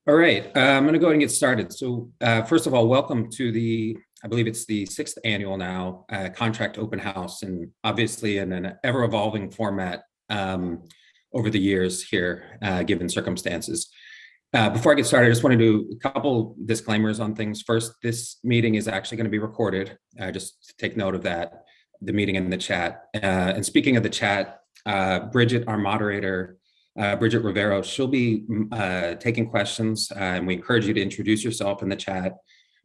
All right, I'm going to go ahead and get started. So first of all, welcome to I believe it's the sixth annual now, contract open house, and obviously in an ever-evolving format over the years here, given circumstances. Before I get started, I just want to do a couple disclaimers on things. First, this meeting is actually going to be recorded. Just take note of that, the meeting in the chat. And speaking of the chat, Bridget, our moderator, Bridget Rivero, she'll be taking questions, and we encourage you to introduce yourself in the chat.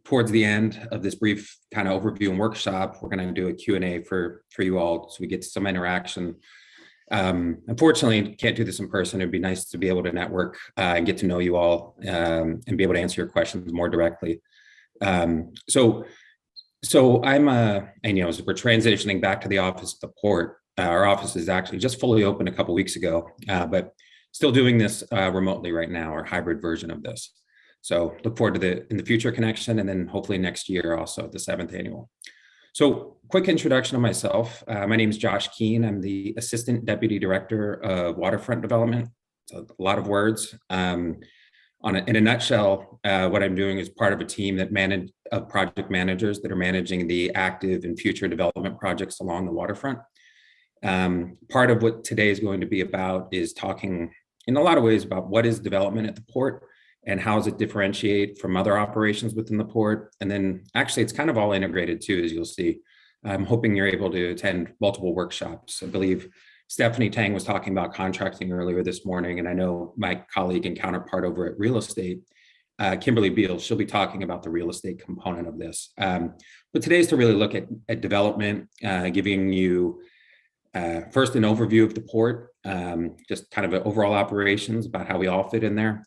Towards the end of this brief kind of overview and workshop, we're going to do a Q&A for you all, so we get some interaction. Unfortunately, can't do this in person. It'd be nice to be able to network and get to know you all and be able to answer your questions more directly. So I'm, as we're transitioning back to the office at the port, our office is actually just fully open a couple weeks ago, but still doing this remotely right now, our hybrid version of this. So look forward to in the future connection, and then hopefully next year also the 7th annual. So quick introduction of myself. My name is Josh Keene. I'm the Assistant Deputy Director of Waterfront Development. So a lot of words. In a nutshell, what I'm doing is part of a team of project managers that are managing the active and future development projects along the waterfront. Part of what today is going to be about is talking in a lot of ways about what is development at the port and how does it differentiate from other operations within the port. And then actually it's kind of all integrated too, as you'll see. I'm hoping you're able to attend multiple workshops. I believe Stephanie Tang was talking about contracting earlier this morning, and I know my colleague and counterpart over at real estate, Kimberly Beal, she'll be talking about the real estate component of this. But today's to really look at development, giving you first an overview of the port, just kind of overall operations about how we all fit in there.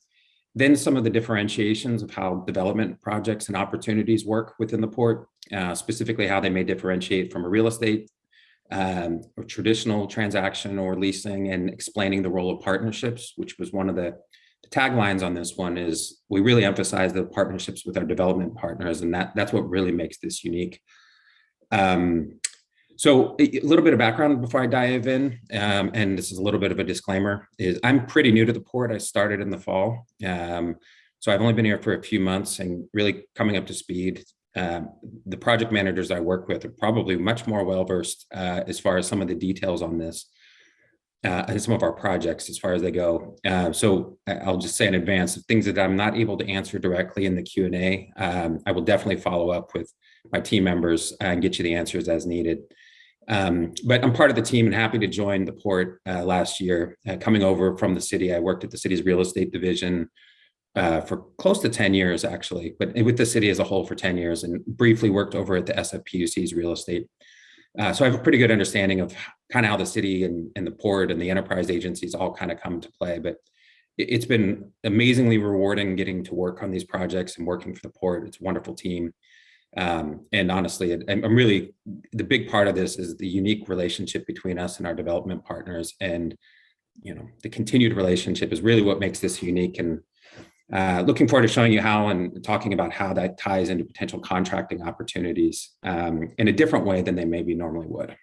Then some of the differentiations of how development projects and opportunities work within the port, specifically how they may differentiate from a real estate or traditional transaction or leasing, and explaining the role of partnerships, which was one of the taglines on this one. Is we really emphasize the partnerships with our development partners, and that's what really makes this unique. So a little bit of background before I dive in, and this is a little bit of a disclaimer, is I'm pretty new to the port. I started in the fall. So I've only been here for a few months and really coming up to speed. The project managers I work with are probably much more well-versed as far as some of the details on this and some of our projects as far as they go. So I'll just say in advance, things that I'm not able to answer directly in the Q&A, I will definitely follow up with my team members and get you the answers as needed. But I'm part of the team and happy to join the port last year. Coming over from the city, I worked at the city's real estate division for close to 10 years, actually, but with the city as a whole for 10 years, and briefly worked over at the SFPUC's real estate. So I have a pretty good understanding of kind of how the city and the port and the enterprise agencies all kind of come to play. But it's been amazingly rewarding getting to work on these projects and working for the port. It's a wonderful team. And honestly, I'm really, the big part of this is the unique relationship between us and our development partners. And, the continued relationship is really what makes this unique. And looking forward to showing you how and talking about how that ties into potential contracting opportunities in a different way than they maybe normally would.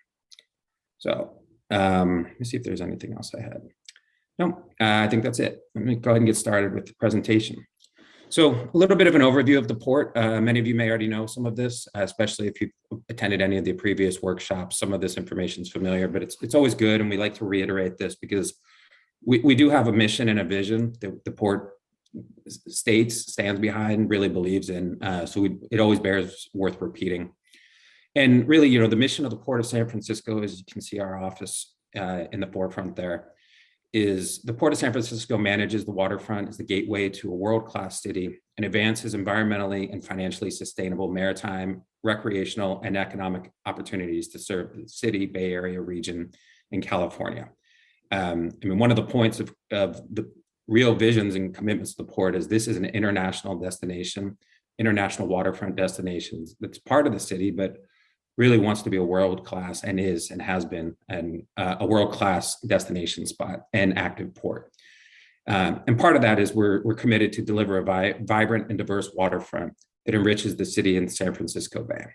So let me see if there's anything else I had. No, I think that's it. Let me go ahead and get started with the presentation. So a little bit of an overview of the port. Many of you may already know some of this, especially if you've attended any of the previous workshops. Some of this information is familiar, but it's always good, and we like to reiterate this because we do have a mission and a vision that the port stands behind, really believes in. So it always bears worth repeating. And really, the mission of the Port of San Francisco, as you can see our office in the forefront there, is the Port of San Francisco manages the waterfront as the gateway to a world-class city and advances environmentally and financially sustainable maritime, recreational, and economic opportunities to serve the city, Bay Area region, in California. One of the points of the real visions and commitments to the port is this is an international destination, international waterfront destination that's part of the city, but really wants to be a world-class, and is and has been, and a world-class destination spot and active port. And part of that is we're committed to deliver a vibrant and diverse waterfront that enriches the city and San Francisco Bay.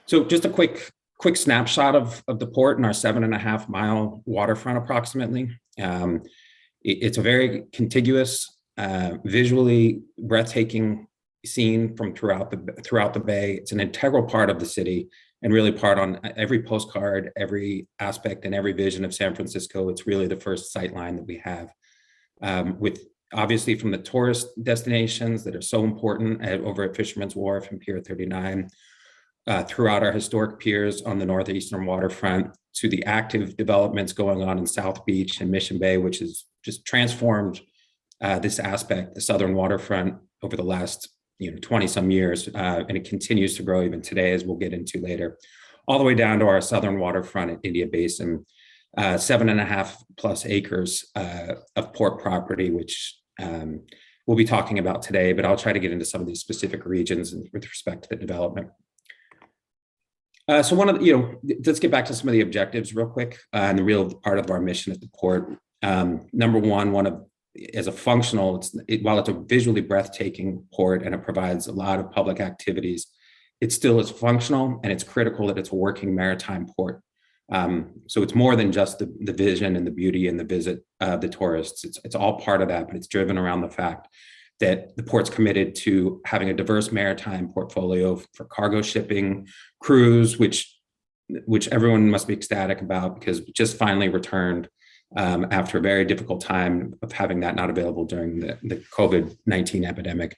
So just a quick snapshot of the port and our 7.5 mile waterfront approximately. It's a very contiguous visually breathtaking scene from throughout the bay. It's an integral part of the city and really part on every postcard, every aspect, and every vision of San Francisco. It's really the first sight line that we have, with obviously from the tourist destinations that are so important over at Fisherman's Wharf and Pier 39, throughout our historic piers on the northeastern waterfront, to the active developments going on in South Beach and Mission Bay, which has just transformed this aspect, the southern waterfront, over the last 20 some years, and it continues to grow even today, as we'll get into later, all the way down to our southern waterfront at India Basin, 7.5+ acres of port property, which we'll be talking about today, but I'll try to get into some of these specific regions with respect to the development. So let's get back to some of the objectives real quick, and the real part of our mission at the port. Number one, as a functional, while it's a visually breathtaking port and it provides a lot of public activities, it still is functional, and it's critical that it's a working maritime port. So it's more than just the vision and the beauty and the visit of the tourists. It's all part of that, but it's driven around the fact that the port's committed to having a diverse maritime portfolio for cargo shipping, cruise, which everyone must be ecstatic about, because we just finally returned after a very difficult time of having that not available during the COVID-19 epidemic.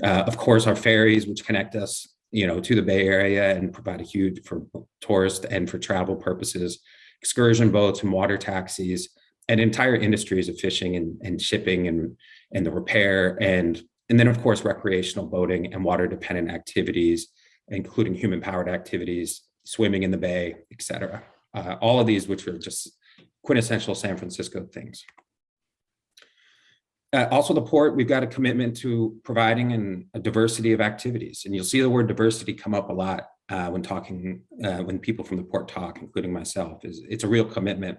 Of course, our ferries, which connect us, to the Bay Area and provide a huge for tourist and for travel purposes, excursion boats and water taxis, and entire industries of fishing and shipping and the repair, and then of course recreational boating and water dependent activities, including human powered activities, swimming in the bay, etc. All of these, which are just quintessential San Francisco things. Also, the port, we've got a commitment to providing a diversity of activities, and you'll see the word diversity come up a lot when people from the port talk, including myself. It's a real commitment.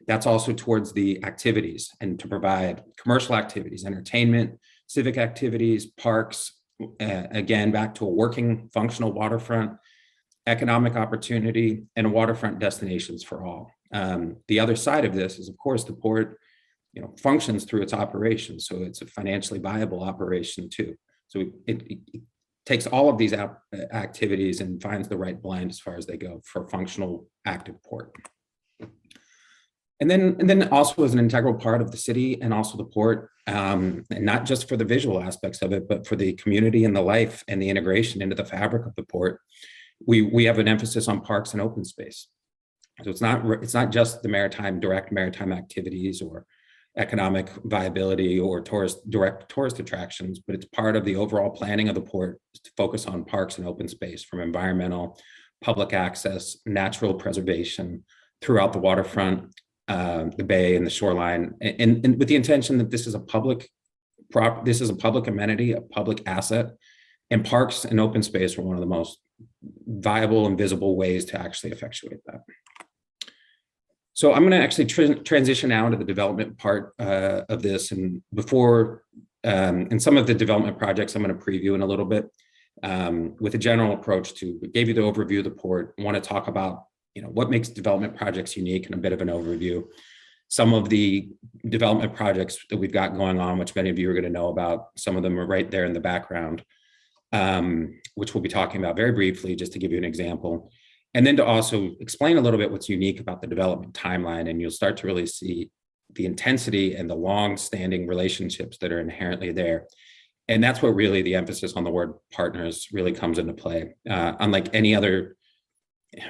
That's also towards the activities, and to provide commercial activities, entertainment, civic activities, parks, again, back to a working, functional waterfront, economic opportunity, and waterfront destinations for all. The other side of this is, of course, the port functions through its operations. So it's a financially viable operation too. So it takes all of these activities and finds the right blend as far as they go for a functional, active port. And then also as an integral part of the city and also the port, and not just for the visual aspects of it, but for the community and the life and the integration into the fabric of the port, we have an emphasis on parks and open space. So it's not just the direct maritime activities or economic viability or direct tourist attractions, but it's part of the overall planning of the port to focus on parks and open space, from environmental, public access, natural preservation throughout the waterfront, the bay and the shoreline, and with the intention that this is a public amenity, a public asset, and parks and open space are one of the most viable and visible ways to actually effectuate that. So I'm going to actually transition now to the development part of this, and and some of the development projects I'm going to preview in a little bit, with a general approach to. We gave you the overview of the port. I want to talk about what makes development projects unique, and a bit of an overview. Some of the development projects that we've got going on, which many of you are going to know about, some of them are right there in the background, which we'll be talking about very briefly, just to give you an example. And then to also explain a little bit what's unique about the development timeline, and you'll start to really see the intensity and the long-standing relationships that are inherently there. And that's what really the emphasis on the word partners really comes into play. Unlike any other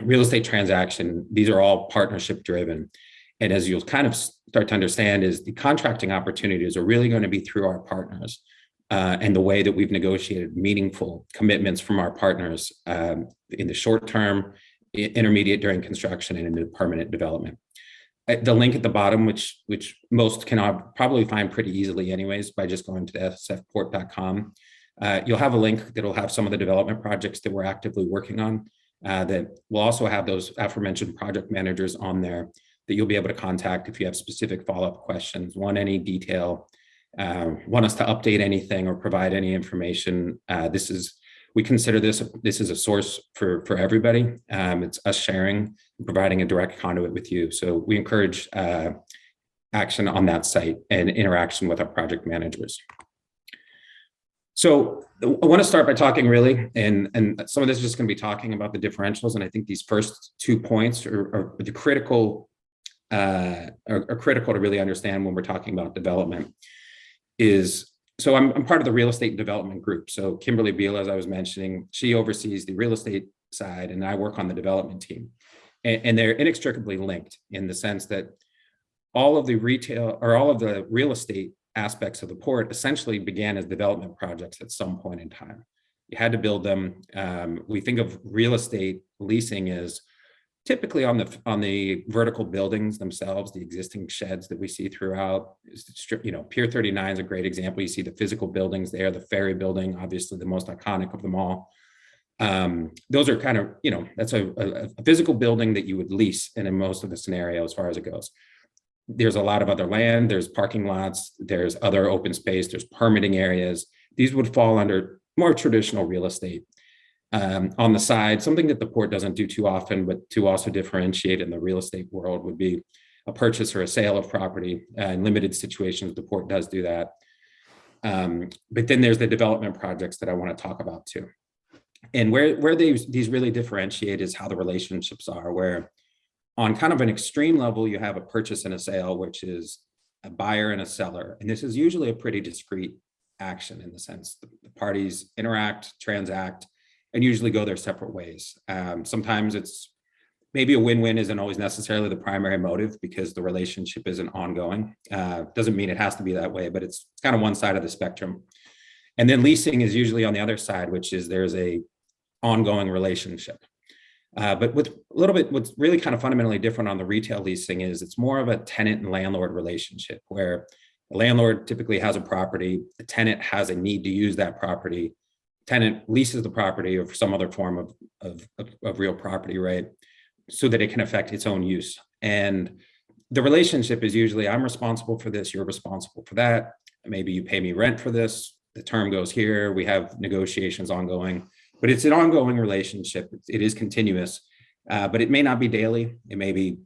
real estate transaction, these are all partnership driven. And as you'll kind of start to understand, is the contracting opportunities are really going to be through our partners. And the way that we've negotiated meaningful commitments from our partners in the short term, intermediate during construction, and into permanent development. The link at the bottom, which most can probably find pretty easily anyways by just going to sfport.com, you'll have a link that'll have some of the development projects that we're actively working on. That will also have those aforementioned project managers on there that you'll be able to contact if you have specific follow-up questions, want any detail, want us to update anything or provide any information. We consider this is a source for everybody. It's us sharing and providing a direct conduit with you. So we encourage action on that site and interaction with our project managers. So I want to start by talking really, and some of this is just going to be talking about the differentials. And I think these first 2 points are the critical, are critical to really understand when we're talking about development. So I'm part of the real estate development group. So Kimberly Beal, as I was mentioning, she oversees the real estate side, and I work on the development team. And they're inextricably linked in the sense that all of the retail or all of the real estate aspects of the port essentially began as development projects at some point in time. You had to build them. We think of real estate leasing as typically on the vertical buildings themselves, the existing sheds that we see throughout. Pier 39 is a great example. You see the physical buildings there, the ferry building, obviously the most iconic of them all. Those are kind of, that's a physical building that you would lease in most of the scenario as far as it goes. There's a lot of other land, there's parking lots, there's other open space, there's permitting areas. These would fall under more traditional real estate. On the side, something that the port doesn't do too often, but to also differentiate in the real estate world would be a purchase or a sale of property. In limited situations, the port does do that. But then there's the development projects that I want to talk about too. And where these really differentiate is how the relationships are, where on kind of an extreme level, you have a purchase and a sale, which is a buyer and a seller. And this is usually a pretty discrete action in the sense the parties interact, transact, and usually go their separate ways. Sometimes it's maybe a win-win isn't always necessarily the primary motive because the relationship isn't ongoing. Doesn't mean it has to be that way, but it's kind of one side of the spectrum. And then leasing is usually on the other side, which is there's a ongoing relationship. But with a little bit, what's really kind of fundamentally different on the retail leasing is it's more of a tenant and landlord relationship where the landlord typically has a property, the tenant has a need to use that property, tenant leases the property or some other form of real property, right? So that it can affect its own use. And the relationship is usually I'm responsible for this, you're responsible for that. Maybe you pay me rent for this, the term goes here, we have negotiations ongoing. But it's an ongoing relationship. It is continuous, but it may not be daily. It may be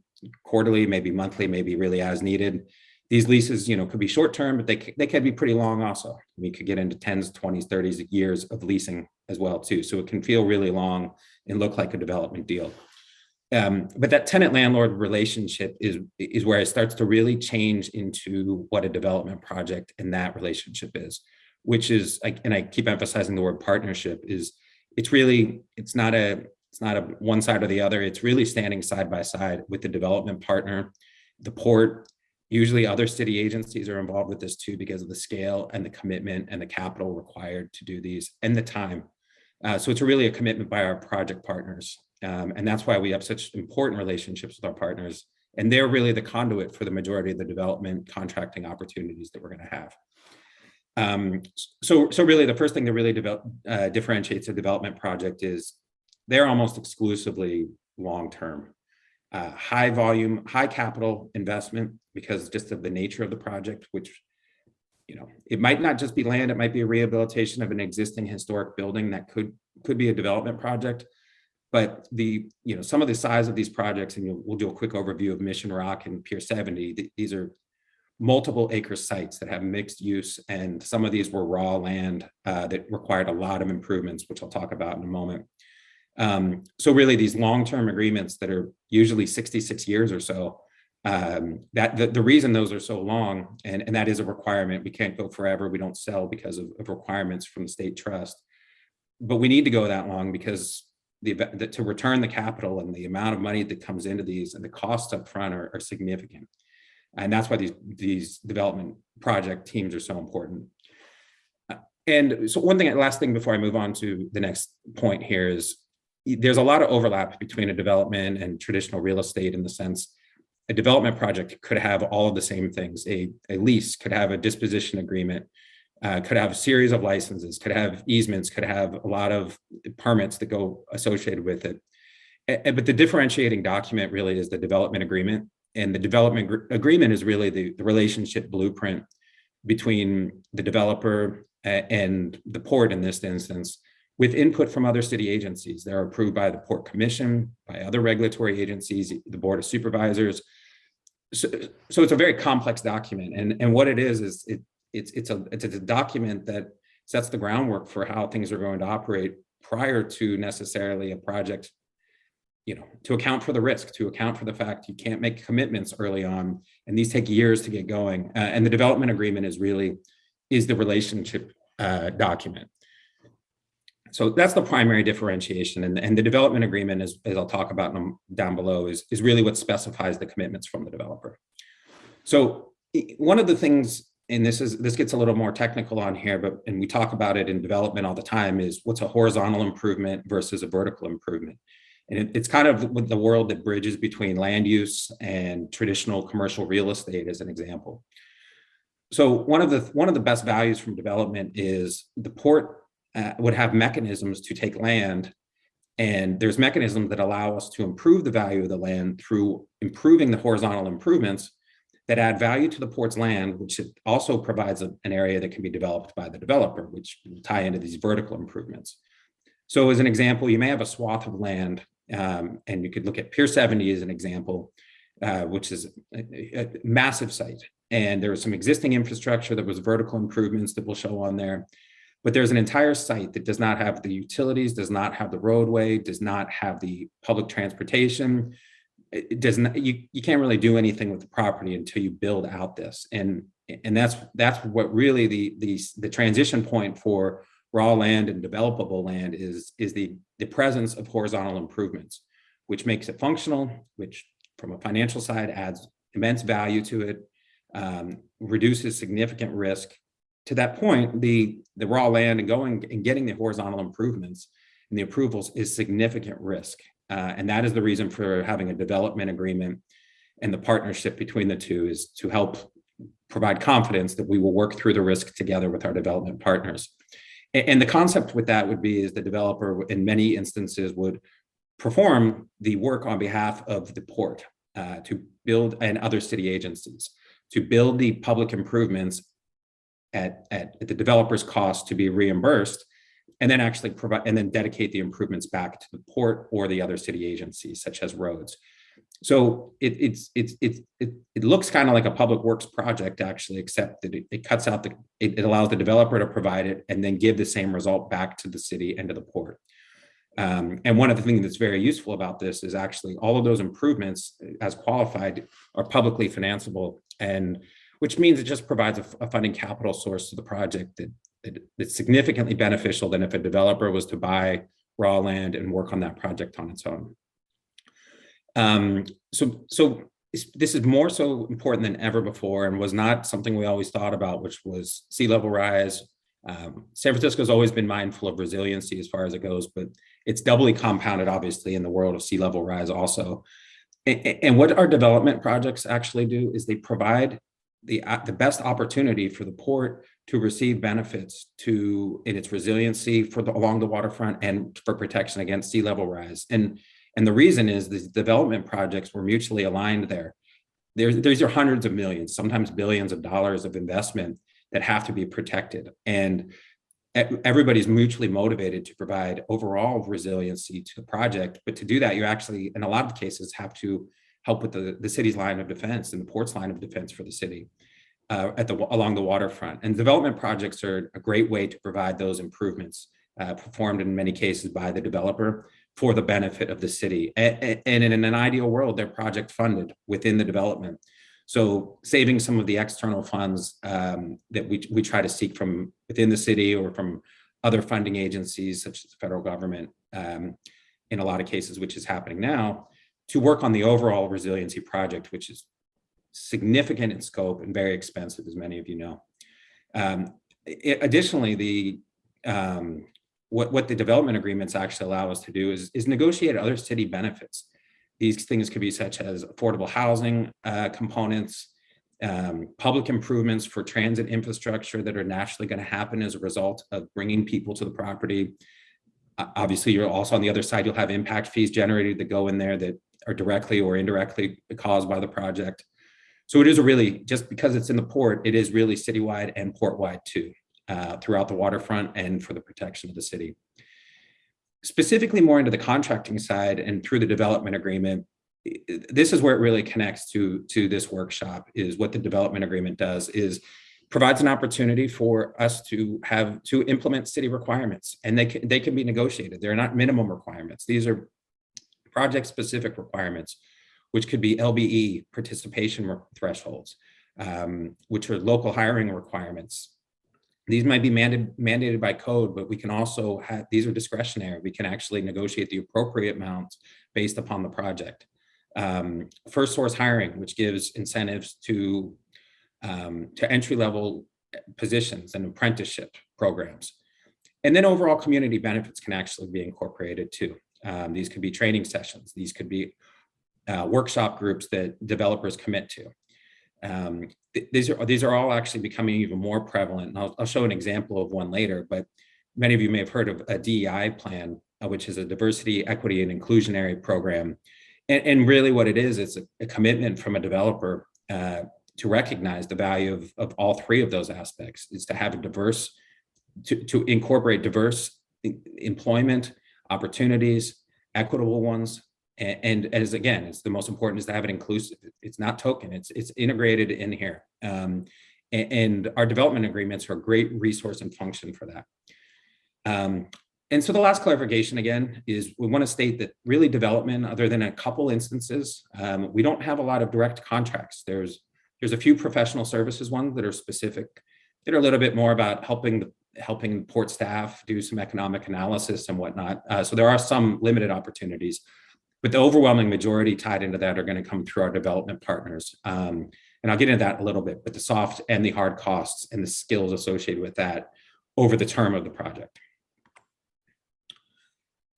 quarterly, maybe monthly, maybe really as needed. These leases, could be short term, but they can be pretty long also. We could get into 10s, 20s, 30s years of leasing as well too. So it can feel really long and look like a development deal. But that tenant landlord relationship is where it starts to really change into what a development project and that relationship is, which is, and I keep emphasizing the word partnership, is it's not a one side or the other. It's really standing side by side with the development partner, the port. Usually other city agencies are involved with this too because of the scale and the commitment and the capital required to do these and the time. So it's really a commitment by our project partners. And that's why we have such important relationships with our partners. And they're really the conduit for the majority of the development contracting opportunities that we're going to have. So really the first thing that really differentiates a development project is they're almost exclusively long-term, high volume, high capital investment because just of the nature of the project, which, it might not just be land, it might be a rehabilitation of an existing historic building that could be a development project. But some of the size of these projects, and we'll do a quick overview of Mission Rock and Pier 70. These are multiple acre sites that have mixed use, and some of these were raw land that required a lot of improvements, which I'll talk about in a moment. So really these long-term agreements that are usually 66 years or so, that the reason those are so long, and that is a requirement, we can't go forever, we don't sell because of requirements from the state trust, but we need to go that long because to return the capital and the amount of money that comes into these and the costs up front are significant. And that's why these development project teams are so important. And so last thing before I move on to the next point here is there's a lot of overlap between a development and traditional real estate in the sense a development project could have all of the same things. A lease could have a disposition agreement, could have a series of licenses, could have easements, could have a lot of permits that go associated with it. But the differentiating document really is the development agreement. And the development agreement is really the relationship blueprint between the developer and the port in this instance, with input from other city agencies. They're approved by the Port Commission, by other regulatory agencies, the Board of Supervisors. So it's a very complex document. And what it is it's a document that sets the groundwork for how things are going to operate prior to necessarily a project, to account for the risk, to account for the fact you can't make commitments early on, and these take years to get going. And the development agreement is the relationship document. So that's the primary differentiation. And the development agreement, as I'll talk about down below, is really what specifies the commitments from the developer. So one of the things, and this gets a little more technical on here, and we talk about it in development all the time, is what's a horizontal improvement versus a vertical improvement. And it's kind of the world that bridges between land use and traditional commercial real estate, as an example. So one of the best values from development is the port would have mechanisms to take land, and there's mechanisms that allow us to improve the value of the land through improving the horizontal improvements that add value to the port's land, which it also provides an area that can be developed by the developer, which will tie into these vertical improvements. So as an example, you may have a swath of land, and you could look at Pier 70 as an example, which is a massive site. And there was some existing infrastructure that was vertical improvements that will show on there. But there's an entire site that does not have the utilities, does not have the roadway, does not have the public transportation. It does not, you can't really do anything with the property until you build out this. And that's what really the transition point for raw land and developable land is the presence of horizontal improvements, which makes it functional, which from a financial side adds immense value to it, reduces significant risk. To that point, the raw land and going and getting the horizontal improvements and the approvals is significant risk. And that is the reason for having a development agreement, and the partnership between the two is to help provide confidence that we will work through the risk together with our development partners. And the concept with that would be is the developer in many instances would perform the work on behalf of the port to build, and other city agencies, to build the public improvements at the developer's cost to be reimbursed, and then actually provide and then dedicate the improvements back to the port or the other city agencies, such as roads. So it looks kind of like a public works project, actually, except that it cuts out it allows the developer to provide it and then give the same result back to the city and to the port. And one of the things that's very useful about this is actually all of those improvements, as qualified, are publicly financeable, and which means it just provides a funding capital source to the project that's significantly beneficial than if a developer was to buy raw land and work on that project on its own. So this is more so important than ever before, and was not something we always thought about, which was sea level rise. San Francisco's always been mindful of resiliency as far as it goes, but it's doubly compounded, obviously, in the world of sea level rise also. And what our development projects actually do is they provide the best opportunity for the port to receive benefits in its resiliency along the waterfront and for protection against sea level rise. And the reason is these development projects were mutually aligned there. These are hundreds of millions, sometimes billions of dollars of investment that have to be protected. And everybody's mutually motivated to provide overall resiliency to the project. But to do that, you actually, in a lot of cases, have to help with the city's line of defense and the port's line of defense for the city along the waterfront. And development projects are a great way to provide those improvements performed in many cases by the developer for the benefit of the city. And in an ideal world, they're project funded within the development. So saving some of the external funds that we try to seek from within the city or from other funding agencies, such as the federal government, in a lot of cases, which is happening now, to work on the overall resiliency project, which is significant in scope and very expensive, as many of you know. Additionally, what the development agreements actually allow us to do is negotiate other city benefits. These things could be such as affordable housing components, public improvements for transit infrastructure that are naturally going to happen as a result of bringing people to the property. Obviously, you're also on the other side, you'll have impact fees generated that go in there that are directly or indirectly caused by the project. So it is just because it's in the port, it is really citywide and port-wide too, throughout the waterfront and for the protection of the city. Specifically more into the contracting side and through the development agreement, this is where it really connects to this workshop. Is what the development agreement does is provides an opportunity for us to implement city requirements, and they can be negotiated. They're not minimum requirements. These are project specific requirements, which could be LBE participation thresholds, which are local hiring requirements. These might be mandated by code, but we can also have, these are discretionary. We can actually negotiate the appropriate amounts based upon the project. First source hiring, which gives incentives to entry-level positions and apprenticeship programs. And then overall community benefits can actually be incorporated too. These could be training sessions. These could be workshop groups that developers commit to. These are all actually becoming even more prevalent. And I'll show an example of one later, but many of you may have heard of a DEI plan, which is a diversity, equity, and inclusionary program. And really what it is a commitment from a developer to recognize the value of all three of those aspects, is to have a diverse, to incorporate diverse employment opportunities, equitable ones, and as again, it's the most important is to have it inclusive. It's not token, it's integrated in here. And our development agreements are a great resource and function for that. And so the last clarification again is we want to state that really development, other than a couple instances, we don't have a lot of direct contracts. There's a few professional services ones that are specific, that are a little bit more about helping port staff do some economic analysis and whatnot. So there are some limited opportunities, but the overwhelming majority tied into that are going to come through our development partners. And I'll get into that a little bit, but the soft and the hard costs and the skills associated with that over the term of the project.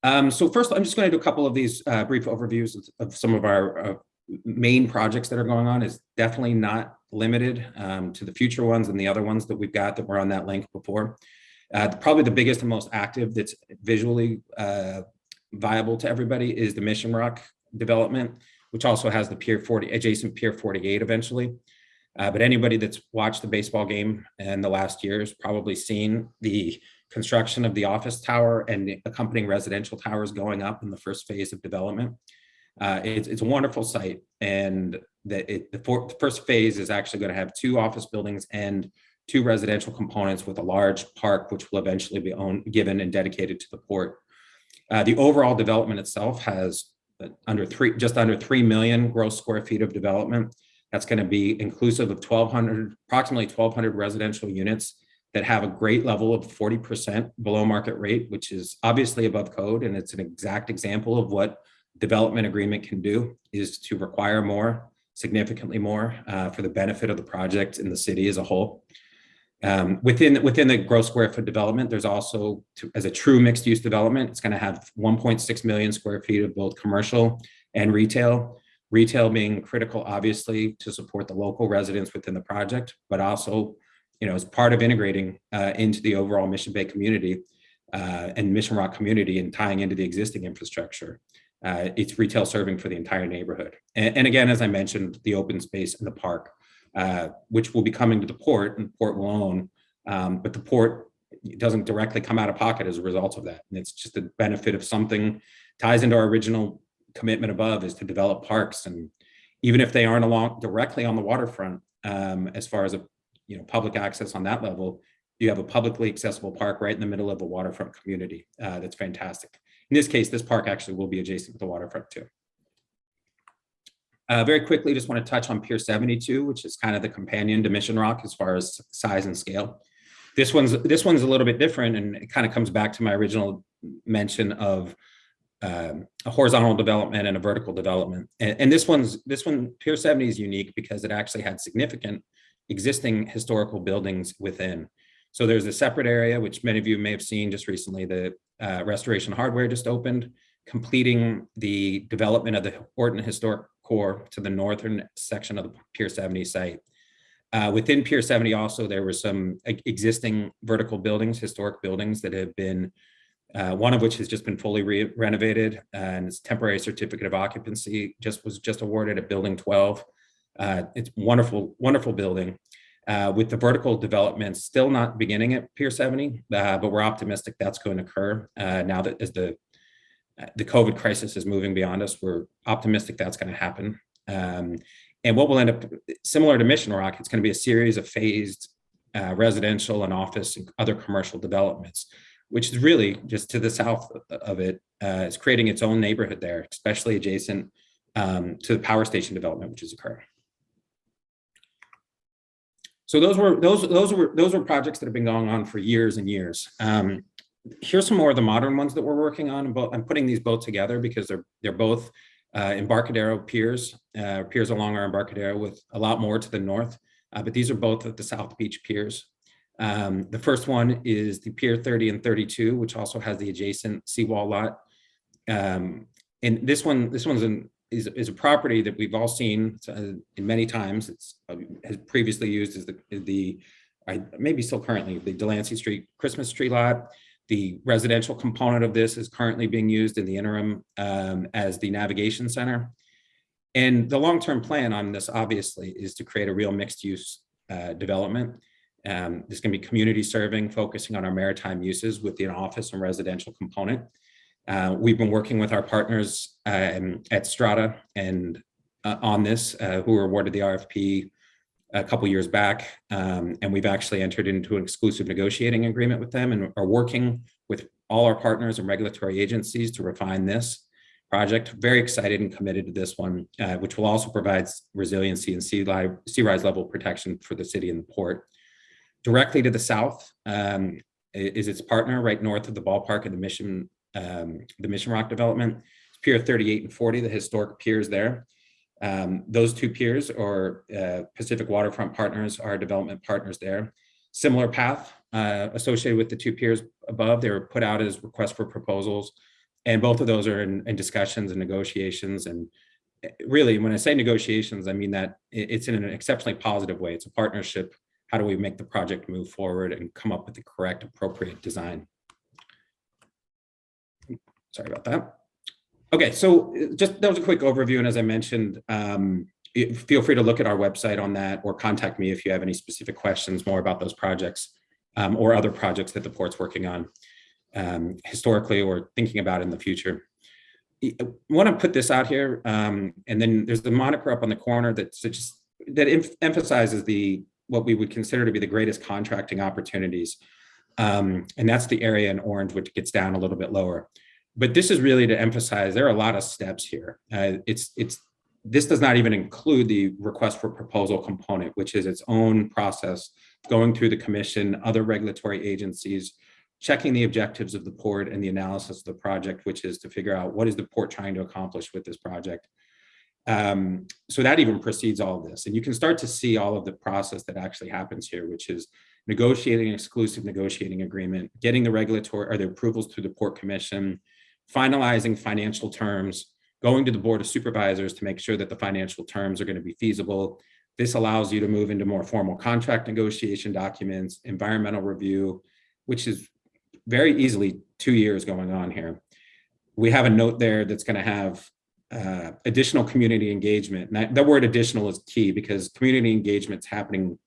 So first, I'm just going to do a couple of these brief overviews of some of our main projects that are going on. Is definitely not limited to the future ones and the other ones that we've got that were on that link before. Probably the biggest and most active that's visually viable to everybody is the Mission Rock development, which also has the Pier 40, adjacent Pier 48 eventually. But anybody that's watched the baseball game in the last year has probably seen the construction of the office tower and the accompanying residential towers going up in the first phase of development. It's a wonderful site, and the first phase is actually going to have 2 office buildings and 2 residential components with a large park, which will eventually be given and dedicated to the port. The overall development itself has just under 3 million gross square feet of development. That's going to be inclusive of approximately 1,200 residential units that have a great level of 40% below market rate, which is obviously above code. And it's an exact example of what development agreement can do, is to require more, significantly more, for the benefit of the project and the city as a whole. Within the gross square foot development, there's also, as a true mixed use development, it's going to have 1.6 million square feet of both commercial and retail. Retail being critical, obviously, to support the local residents within the project, but also, as part of integrating into the overall Mission Bay community and Mission Rock community and tying into the existing infrastructure. It's retail serving for the entire neighborhood. And again, as I mentioned, the open space and the park, which will be coming to the port, and the port will own, but the port doesn't directly come out of pocket as a result of that. And it's just a benefit of something ties into our original commitment above, is to develop parks. And even if they aren't directly on the waterfront, as far as public access on that level, you have a publicly accessible park right in the middle of a waterfront community. That's fantastic. In this case, this park actually will be adjacent to the waterfront too. Very quickly, just want to touch on Pier 72, which is kind of the companion to Mission Rock as far as size and scale. This one's a little bit different, and it kind of comes back to my original mention of a horizontal development and a vertical development. And this one, Pier 70 is unique because it actually had significant existing historical buildings within. So there's a separate area, which many of you may have seen just recently. The Restoration Hardware just opened, completing the development of the Horton Historic Core to the northern section of the Pier 70 site. Within Pier 70 also, there were some existing vertical buildings, historic buildings that have been, one of which has just been fully renovated, and its temporary certificate of occupancy was just awarded at Building 12. It's wonderful, wonderful building. With the vertical development still not beginning at Pier 70, but we're optimistic that's going to occur now that as the COVID crisis is moving beyond us. We're optimistic that's going to happen. And what will end up, similar to Mission Rock, it's going to be a series of phased residential and office and other commercial developments, which is really just to the south of it. It's creating its own neighborhood there, especially adjacent to the power station development, which is occurring. So those were projects that have been going on for years and years. Here's some more of the modern ones that we're working on. I'm putting these both together because they're both Embarcadero piers, piers along our Embarcadero with a lot more to the north, but these are both at the South Beach piers. The first one is the Pier 30 and 32, which also has the adjacent seawall lot. And this one's is a property that we've all seen many times. It's has previously used as maybe still currently the Delancey Street Christmas tree lot. The residential component of this is currently being used in the interim as the navigation center. And the long-term plan on this, obviously, is to create a real mixed-use development. This can be community serving, focusing on our maritime uses with an office and residential component. We've been working with our partners at Strata and on this, who were awarded the RFP a couple years back, and we've actually entered into an exclusive negotiating agreement with them and are working with all our partners and regulatory agencies to refine this project. Very excited and committed to this one, which will also provide resiliency and sea rise level protection for the city and the port. Directly to the south is its partner right north of the ballpark of the Mission Rock development. It's Pier 38 and 40, the historic piers there. Those two piers or Pacific Waterfront Partners are development partners there. Similar path associated with the two piers above. They were put out as requests for proposals, and both of those are in discussions and negotiations. And really, when I say negotiations, I mean that it's in an exceptionally positive way. It's a partnership. How do we make the project move forward and come up with the correct, appropriate design? Sorry about that. Okay, so that was a quick overview. And as I mentioned, feel free to look at our website on that or contact me if you have any specific questions more about those projects or other projects that the port's working on historically or thinking about in the future. I want to put this out here. And then there's the moniker up on the corner that emphasizes what we would consider to be the greatest contracting opportunities. And that's the area in orange, which gets down a little bit lower. But this is really to emphasize there are a lot of steps here. This does not even include the request for proposal component, which is its own process, going through the commission, other regulatory agencies, checking the objectives of the port and the analysis of the project, which is to figure out what is the port trying to accomplish with this project. So that even precedes all of this. And you can start to see all of the process that actually happens here, which is negotiating an exclusive negotiating agreement, getting the regulatory or the approvals through the Port Commission, finalizing financial terms, going to the Board of Supervisors to make sure that the financial terms are going to be feasible. This allows you to move into more formal contract negotiation documents, environmental review, which is very easily 2 years going on here. We have a note there that's going to have additional community engagement. And that word additional is key because community engagement is happening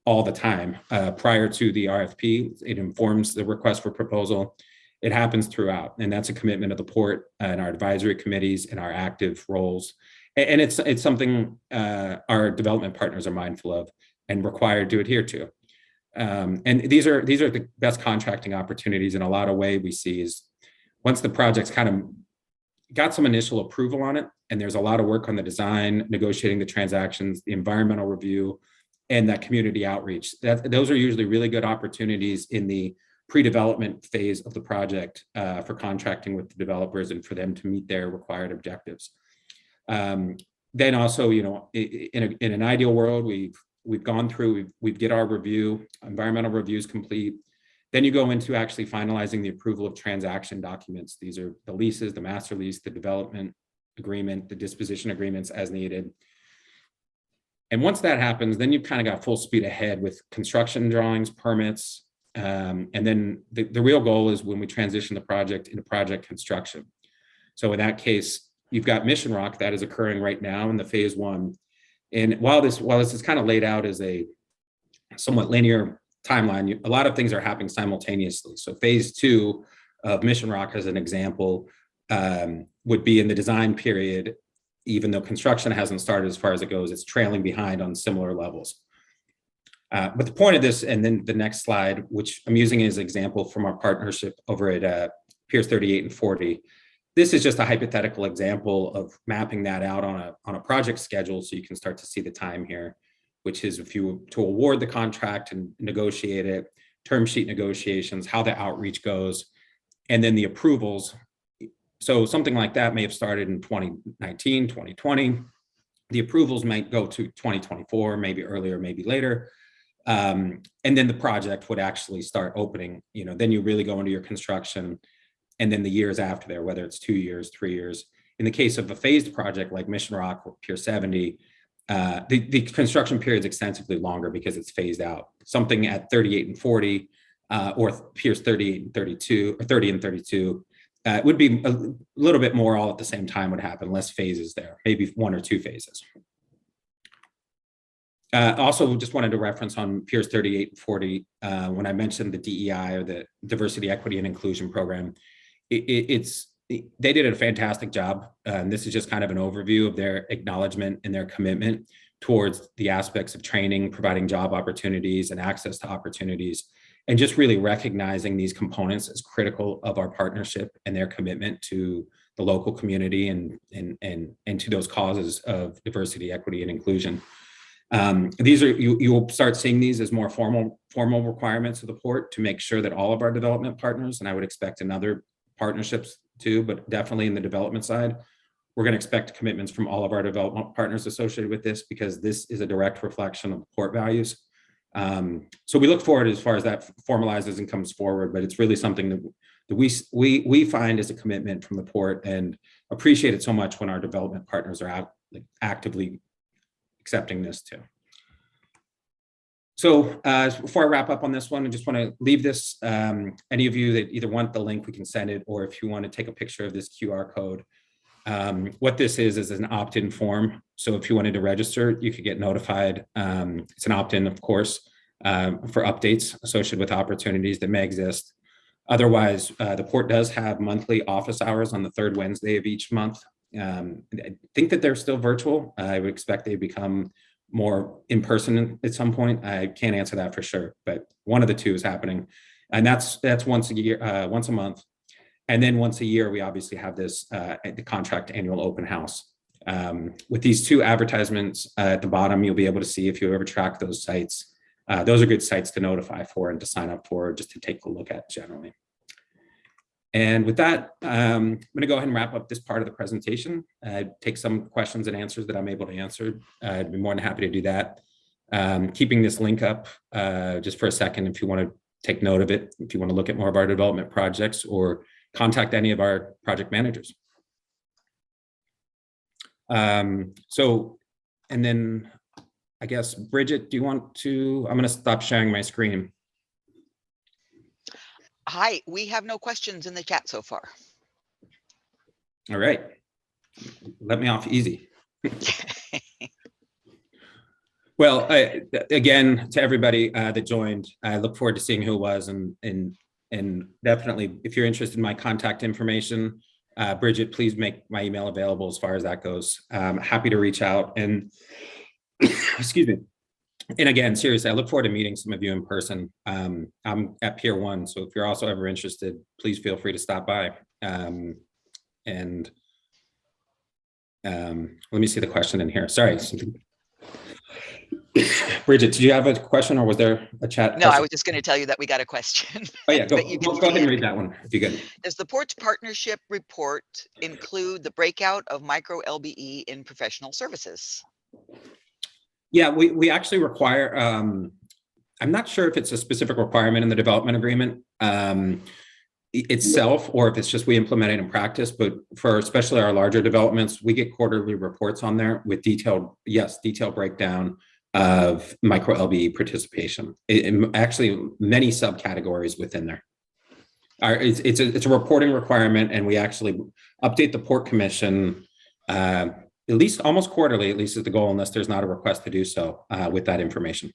all the time. Prior to the RFP, it informs the request for proposal. It happens throughout, and that's a commitment of the port and our advisory committees and our active roles. And it's something our development partners are mindful of and required to adhere to. And these are the best contracting opportunities in a lot of ways we see is once the project's kind of got some initial approval on it, and there's a lot of work on the design, negotiating the transactions, the environmental review, and that community outreach. Those are usually really good opportunities in the pre-development phase of the project for contracting with the developers and for them to meet their required objectives. Then also, in an ideal world, we've gone through, we get our review, environmental reviews complete. Then you go into actually finalizing the approval of transaction documents. These are the leases, the master lease, the development agreement, the disposition agreements as needed. And once that happens, then you've kind of got full speed ahead with construction drawings, permits, and then the real goal is when we transition the project into project construction. So in that case, you've got Mission Rock that is occurring right now in the phase one. And while this is kind of laid out as a somewhat linear timeline, a lot of things are happening simultaneously. So phase two of Mission Rock, as an example, would be in the design period, even though construction hasn't started as far as it goes, it's trailing behind on similar levels. But the point of this, and then the next slide, which I'm using as an example from our partnership over at Piers 38 and 40, this is just a hypothetical example of mapping that out on a project schedule so you can start to see the time here, which is if you were to award the contract and negotiate it, term sheet negotiations, how the outreach goes, and then the approvals. So something like that may have started in 2019, 2020. The approvals might go to 2024, maybe earlier, maybe later. And then the project would actually start opening, then you really go into your construction, and then the years after there, whether it's 2 years, 3 years. In the case of a phased project like Mission Rock or Pier 70, the construction period is extensively longer because it's phased out. Something at 38 and 40, or Piers 38 and 32, or 30 and 32, would be a little bit more all at the same time would happen, less phases there, maybe 1 or 2 phases. Also, just wanted to reference on Piers 38 and 40, when I mentioned the DEI, or the Diversity, Equity, and Inclusion Program, they did a fantastic job. This is just kind of an overview of their acknowledgement and their commitment towards the aspects of training, providing job opportunities and access to opportunities, and just really recognizing these components as critical of our partnership and their commitment to the local community and to those causes of diversity, equity, and inclusion. These are, you will start seeing these as more formal requirements of the port to make sure that all of our development partners, and I would expect in other partnerships too, but definitely in the development side, we're going to expect commitments from all of our development partners associated with this, because this is a direct reflection of port values. So we look forward as far as that formalizes and comes forward, but it's really something that we find as a commitment from the port, and appreciate it so much when our development partners are actively accepting this too. So before I wrap up on this one, I just want to leave this. Any of you that either want the link, we can send it, or if you want to take a picture of this QR code. What this is an opt-in form. So if you wanted to register, you could get notified. It's an opt-in, of course, for updates associated with opportunities that may exist. Otherwise, the port does have monthly office hours on the 3rd Wednesday of each month. I think that they're still virtual. I would expect they become more in person at some point. I can't answer that for sure, but one of the two is happening, and that's once a year, once a month, and then once a year we obviously have this the contract annual open house. With these 2 advertisements at the bottom, you'll be able to see if you ever track those sites. Those are good sites to notify for and to sign up for, just to take a look at generally. And with that, I'm going to go ahead and wrap up this part of the presentation. Take some questions and answers that I'm able to answer. I'd be more than happy to do that. Keeping this link up just for a second, if you want to take note of it, if you want to look at more of our development projects, or contact any of our project managers. So, and then I guess, Bridget, do you want to, I'm going to stop sharing my screen. Hi, we have no questions in the chat so far. All right. Let me off easy. Well, again, to everybody that joined, I look forward to seeing who it was, and definitely, if you're interested in my contact information, Bridget, please make my email available as far as that goes. Happy to reach out, and excuse me. And again, seriously, I look forward to meeting some of you in person. I'm at Pier 1, so if you're also ever interested, please feel free to stop by. Let me see the question in here. Sorry. Bridget, did you have a question, or was there a chat? No, I was just going to tell you that we got a question. Oh yeah, go ahead and read that one if you could. Does the port's partnership report include the breakout of micro LBE in professional services? Yeah, we actually require, I'm not sure if it's a specific requirement in the development agreement itself, or if it's just we implement it in practice, but for especially our larger developments, we get quarterly reports on there with detailed breakdown of micro LBE participation. Actually, many subcategories within there. It's a reporting requirement, and we actually update the Port Commission at least almost quarterly, at least is the goal, unless there's not a request to do so with that information.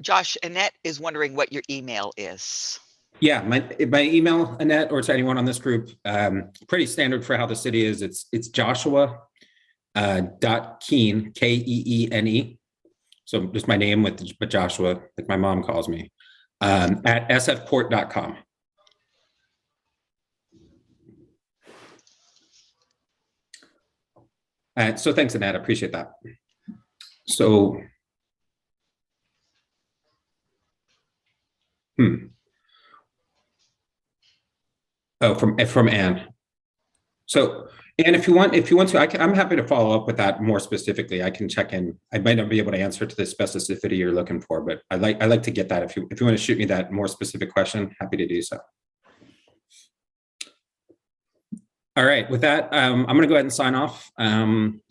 Josh, Annette is wondering what your email is. Yeah, my email, Annette, or to anyone on this group, pretty standard for how the city is. It's Joshua .Keene, Keene, So just my name with Joshua, like my mom calls me, at sfport.com. So thanks, Annette. I appreciate that. So, oh, from Anne. So, and if you want to, I'm happy to follow up with that more specifically. I can check in. I might not be able to answer to the specificity you're looking for, but I like to get that. If you want to shoot me that more specific question, happy to do so. All right, with that, I'm going to go ahead and sign off. And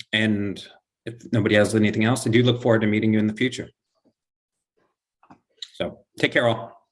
if nobody has anything else, I do look forward to meeting you in the future. So take care all.